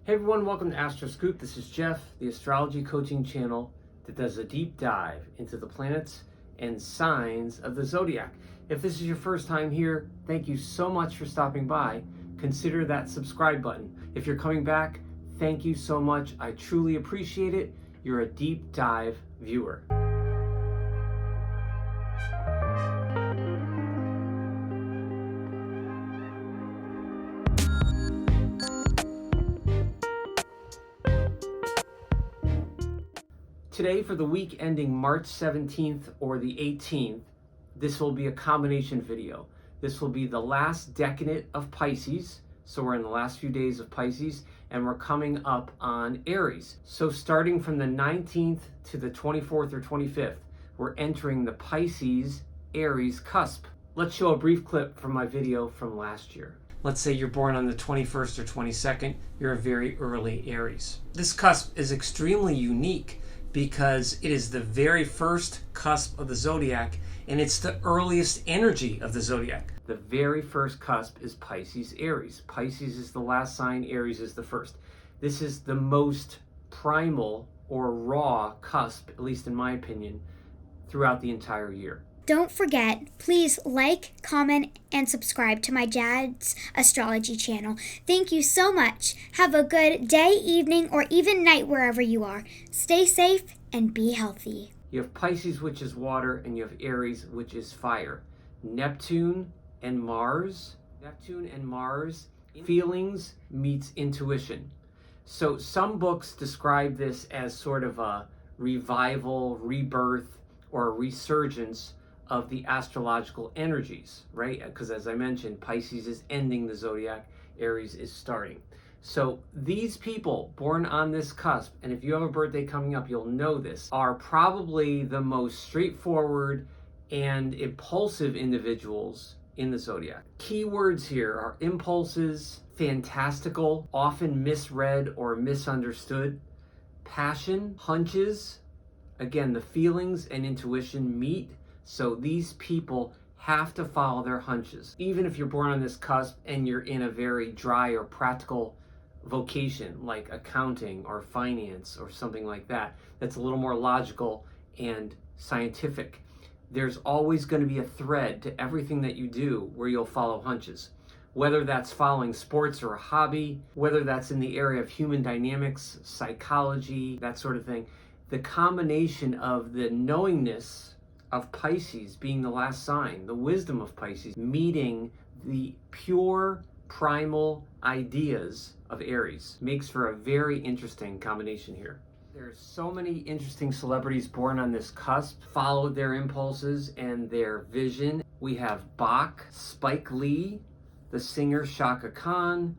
Hey everyone, welcome to AstroScoop. This is Jeff, the astrology coaching channel that does a deep dive into the planets and signs of the zodiac. If this is your first time here, thank you so much for stopping by. Consider that subscribe button. If you're coming back, thank you so much. I truly appreciate it. You're a deep dive viewer. Today, for the week ending March 17th or the 18th, this will be a combination video. This will be the last decade of Pisces. So we're in the last few days of Pisces, and we're coming up on Aries. So starting from the 19th to the 24th or 25th, we're entering the Pisces-Aries cusp. Let's show a brief clip from my video from last year. Let's say you're born on the 21st or 22nd, you're a very early Aries. This cusp is extremely unique because it is the very first cusp of the zodiac, and it's the earliest energy of the zodiac. The very first cusp is Pisces-Aries. Pisces is the last sign, Aries is the first. This is the most primal or raw cusp, at least in my opinion, throughout the entire year. Don't forget, please like, comment, and subscribe to my dad's astrology channel. Thank you so much. Have a good day, evening, or even night wherever you are. Stay safe and be healthy. You have Pisces, which is water, and you have Aries, which is fire. Neptune and Mars, feelings meets intuition. So some books describe this as sort of a revival, rebirth, or a resurgence of the astrological energies, right? Because as I mentioned, Pisces is ending the zodiac, Aries is starting. So these people born on this cusp, and if you have a birthday coming up, you'll know this, are probably the most straightforward and impulsive individuals in the zodiac. Keywords here are impulses, fantastical, often misread or misunderstood, passion, hunches. Again, the feelings and intuition meet. So these people have to follow their hunches. Even if you're born on this cusp and you're in a very dry or practical vocation like accounting or finance or something like that, that's a little more logical and scientific, there's always going to be a thread to everything that you do where you'll follow hunches. Whether that's following sports or a hobby, whether that's in the area of human dynamics, psychology, that sort of thing, the combination of the knowingness of Pisces being the last sign, the wisdom of Pisces meeting the pure primal ideas of Aries makes for a very interesting combination here. There's so many interesting celebrities born on this cusp, followed their impulses and their vision. We have Bach, Spike Lee, the singer Shaka Khan,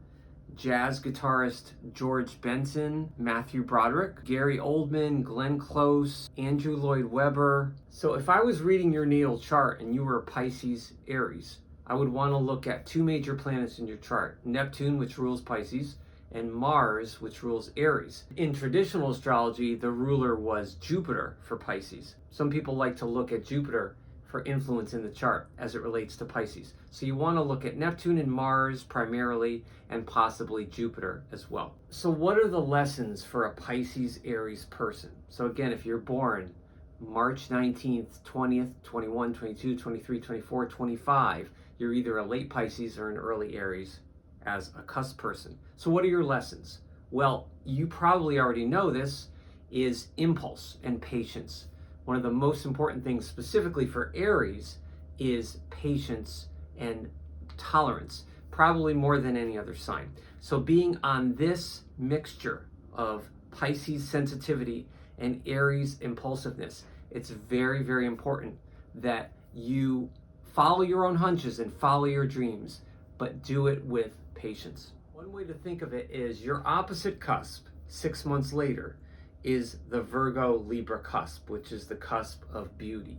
jazz guitarist George Benson, Matthew Broderick, Gary Oldman, Glenn Close, Andrew Lloyd Webber. So if I was reading your natal chart and you were a Pisces-Aries, I would want to look at two major planets in your chart, Neptune, which rules Pisces, and Mars, which rules Aries. In traditional astrology, the ruler was Jupiter for Pisces. Some people like to look at Jupiter for influence in the chart as it relates to Pisces. So you want to look at Neptune and Mars primarily, and possibly Jupiter as well. So what are the lessons for a Pisces-Aries person? So again, if you're born March 19th, 20th, 21, 22, 23, 24, 25, you're either a late Pisces or an early Aries as a cusp person. So what are your lessons? Well, you probably already know this, is impulse and patience. One of the most important things specifically for Aries is patience and tolerance, probably more than any other sign. So being on this mixture of Pisces sensitivity and Aries impulsiveness, it's very, very important that you follow your own hunches and follow your dreams, but do it with patience. One way to think of it is your opposite cusp 6 months later is the Virgo-Libra cusp, which is the cusp of beauty.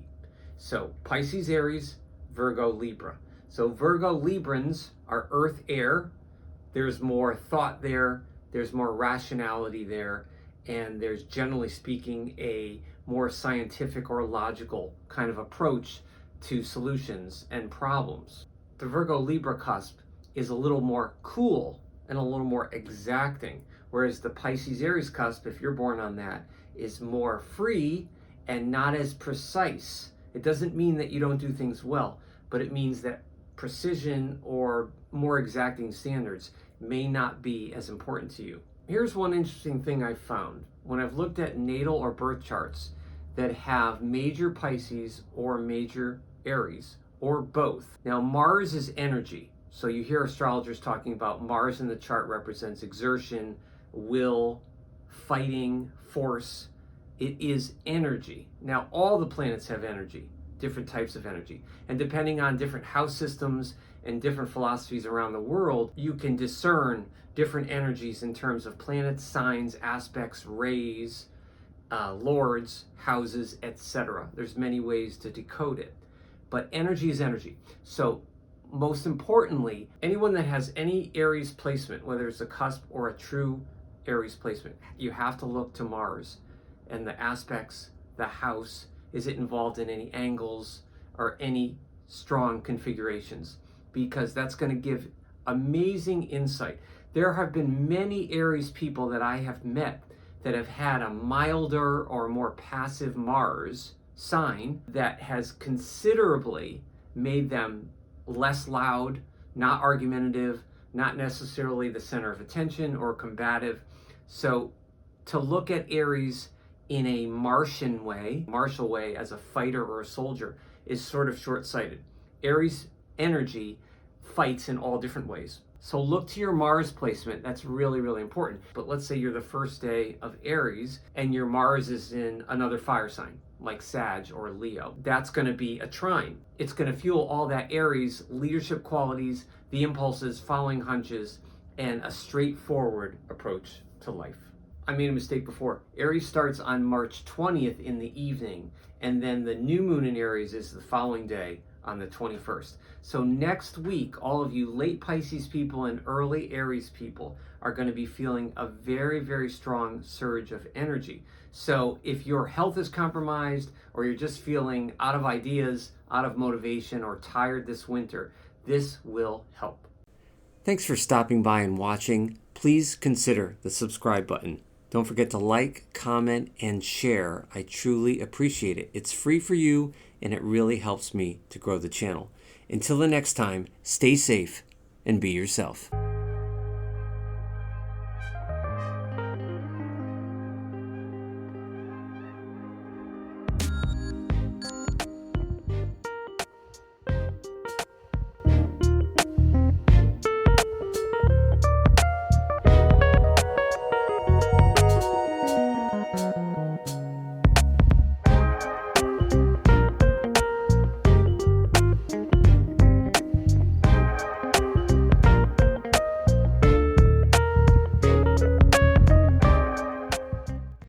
So Pisces-Aries, Virgo-Libra. So Virgo-Librans are earth air. There's more thought there, there's more rationality there, and there's, generally speaking, a more scientific or logical kind of approach to solutions and problems. The Virgo-Libra cusp is a little more cool and a little more exacting. Whereas the Pisces-Aries cusp, if you're born on that, is more free and not as precise. It doesn't mean that you don't do things well, but it means that precision or more exacting standards may not be as important to you. Here's one interesting thing I've found. When I've looked at natal or birth charts that have major Pisces or major Aries, or both. Now, Mars is energy. So you hear astrologers talking about Mars in the chart represents exertion, will, fighting, force. It is energy. Now, all the planets have energy, different types of energy. And depending on different house systems and different philosophies around the world, you can discern different energies in terms of planets, signs, aspects, rays, lords, houses, etc. There's many ways to decode it. But energy is energy. So most importantly, anyone that has any Aries placement, whether it's a cusp or a true Aries placement, you have to look to Mars and the aspects, the house. Is it involved in any angles or any strong configurations? Because that's going to give amazing insight. There have been many Aries people that I have met that have had a milder or more passive Mars sign that has considerably made them less loud, not argumentative, not necessarily the center of attention or combative. So to look at Aries in a martial way as a fighter or a soldier is sort of short-sighted. Aries energy fights in all different ways. So look to your Mars placement. That's really, really important. But let's say you're the first day of Aries and your Mars is in another fire sign, like Sag or Leo. That's going to be a trine. It's going to fuel all that Aries leadership qualities, the impulses, following hunches, and a straightforward approach to life. I made a mistake before. Aries starts on March 20th in the evening, and then the new moon in Aries is the following day on the 21st. So next week, all of you late Pisces people and early Aries people are going to be feeling a very, very strong surge of energy. So if your health is compromised or you're just feeling out of ideas, out of motivation, or tired this winter, this will help. Thanks for stopping by and watching. Please consider the subscribe button. Don't forget to like, comment, and share. I truly appreciate it. It's free for you, and it really helps me to grow the channel. Until the next time, stay safe and be yourself.